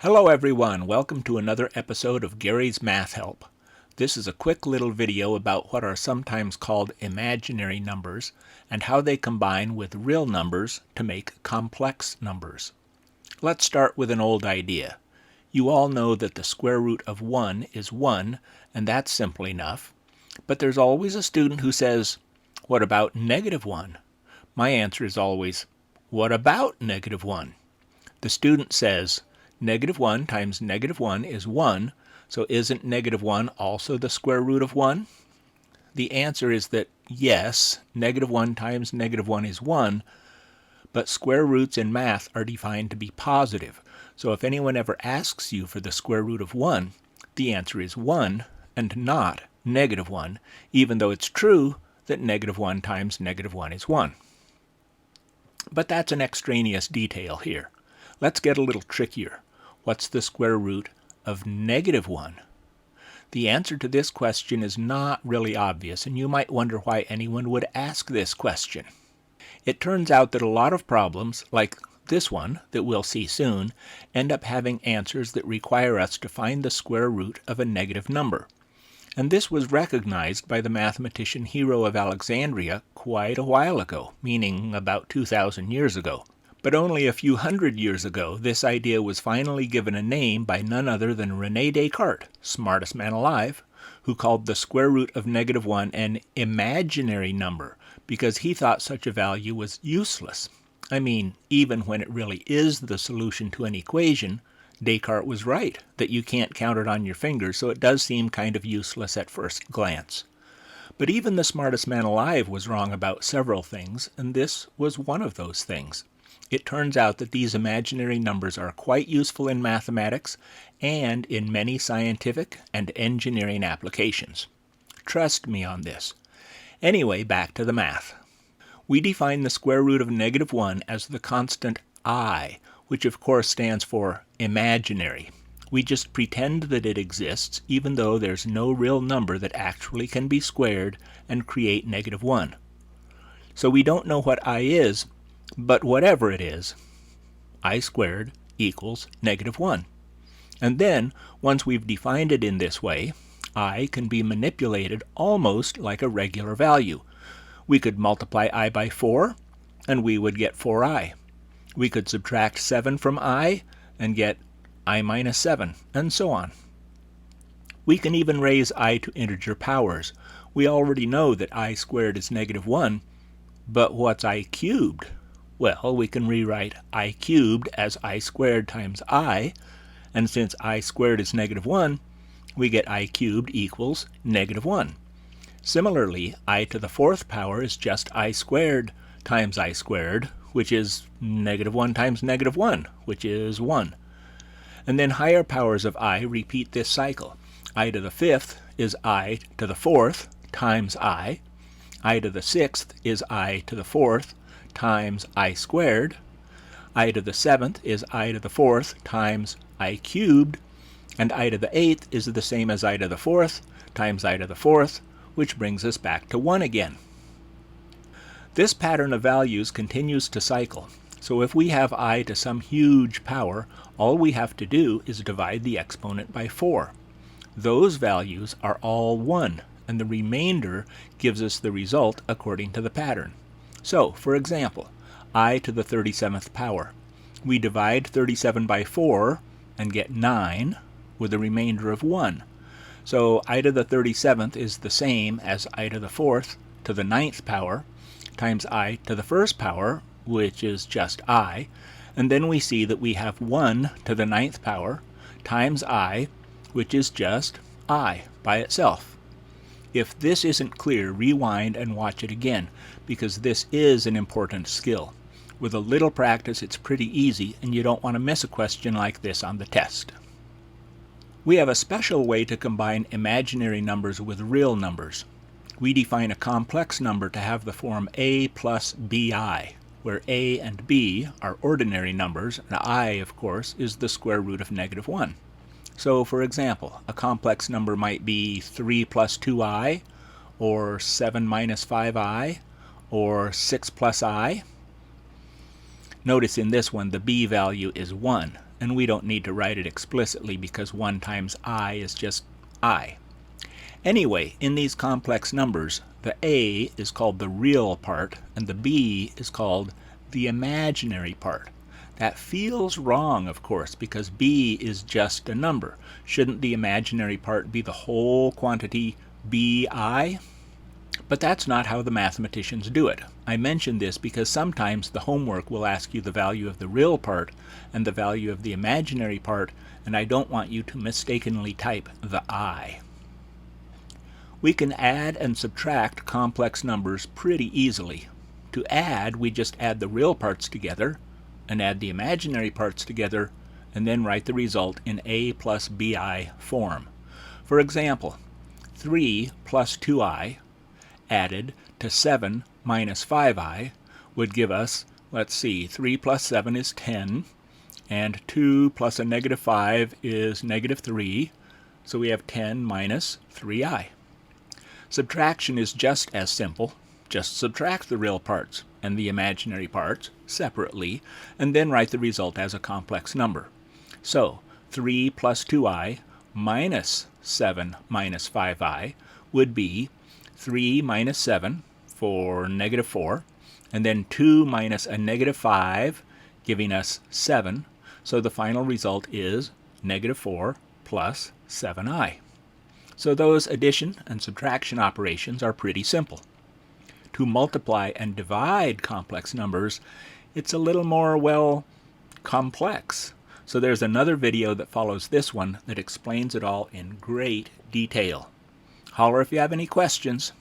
Hello everyone, welcome to another episode of Gary's Math Help. This is a quick little video about what are sometimes called imaginary numbers and how they combine with real numbers to make complex numbers. Let's start with an old idea. You all know that the square root of 1 is 1, and that's simple enough. But there's always a student who says, what about negative 1? My answer is always, what about negative 1? The student says, negative 1 times negative 1 is 1, so isn't negative 1 also the square root of 1? The answer is that yes, negative 1 times negative 1 is 1, but square roots in math are defined to be positive. So if anyone ever asks you for the square root of 1, the answer is 1 and not negative 1, even though it's true that negative 1 times negative 1 is 1. But that's an extraneous detail here. Let's get a little trickier. What's the square root of negative 1? The answer to this question is not really obvious, and you might wonder why anyone would ask this question. It turns out that a lot of problems, like this one that we'll see soon, end up having answers that require us to find the square root of a negative number. And this was recognized by the mathematician Hero of Alexandria quite a while ago, meaning about 2,000 years ago. But only a few hundred years ago, this idea was finally given a name by none other than René Descartes, smartest man alive, who called the square root of negative 1 an imaginary number because he thought such a value was useless. I mean, even when it really is the solution to an equation, Descartes was right that you can't count it on your fingers, so it does seem kind of useless at first glance. But even the smartest man alive was wrong about several things, and this was one of those things. It turns out that these imaginary numbers are quite useful in mathematics and in many scientific and engineering applications. Trust me on this. Anyway, back to the math. We define the square root of negative 1 as the constant I, which of course stands for imaginary. We just pretend that it exists even though there's no real number that actually can be squared and create negative 1. So we don't know what I is, but whatever it is, I squared equals negative 1. And then, once we've defined it in this way, I can be manipulated almost like a regular value. We could multiply I by 4, and we would get 4i. We could subtract 7 from I and get I minus 7, and so on. We can even raise I to integer powers. We already know that I squared is negative 1, but what's I cubed? Well, we can rewrite I cubed as I squared times I, and since I squared is negative 1, we get I cubed equals negative 1. Similarly, I to the fourth power is just I squared times I squared, which is negative 1 times negative 1, which is 1. And then higher powers of I repeat this cycle. I to the fifth is I to the fourth times I to the sixth is I to the fourth times I squared, I to the seventh is I to the fourth times I cubed, and I to the eighth is the same as I to the fourth times I to the fourth, which brings us back to 1 again. This pattern of values continues to cycle, so if we have I to some huge power, all we have to do is divide the exponent by 4. Those values are all 1, and the remainder gives us the result according to the pattern. So, for example, I to the 37th power. We divide 37 by 4 and get 9 with a remainder of 1. So I to the 37th is the same as I to the 4th to the 9th power times I to the 1st power, which is just I, and then we see that we have 1 to the 9th power times I, which is just I by itself. If this isn't clear, rewind and watch it again, because this is an important skill. With a little practice, it's pretty easy, and you don't want to miss a question like this on the test. We have a special way to combine imaginary numbers with real numbers. We define a complex number to have the form a plus bi, where a and b are ordinary numbers, and I, of course, is the square root of negative 1. So, for example, a complex number might be 3 plus 2i, or 7 minus 5i, or 6 plus I. Notice in this one the b value is 1, and we don't need to write it explicitly because 1 times I is just I. Anyway, in these complex numbers, the A is called the real part and the B is called the imaginary part. That feels wrong, of course, because B is just a number. Shouldn't the imaginary part be the whole quantity BI? But that's not how the mathematicians do it. I mention this because sometimes the homework will ask you the value of the real part and the value of the imaginary part, and I don't want you to mistakenly type the I. We can add and subtract complex numbers pretty easily. To add, we just add the real parts together and add the imaginary parts together and then write the result in A plus BI form. For example, 3 plus 2i added to 7 minus 5i would give us, let's see, 3 plus 7 is 10, and 2 plus a negative 5 is negative 3, so we have 10 minus 3i. Subtraction is just as simple. Just subtract the real parts and the imaginary parts separately, and then write the result as a complex number. So 3 plus 2i minus 7 minus 5i would be 3 minus 7 for negative 4, and then 2 minus a negative 5, giving us 7. So the final result is negative 4 plus 7i. So those addition and subtraction operations are pretty simple. To multiply and divide complex numbers, it's a little more, well, complex. So there's another video that follows this one that explains it all in great detail. Holler if you have any questions.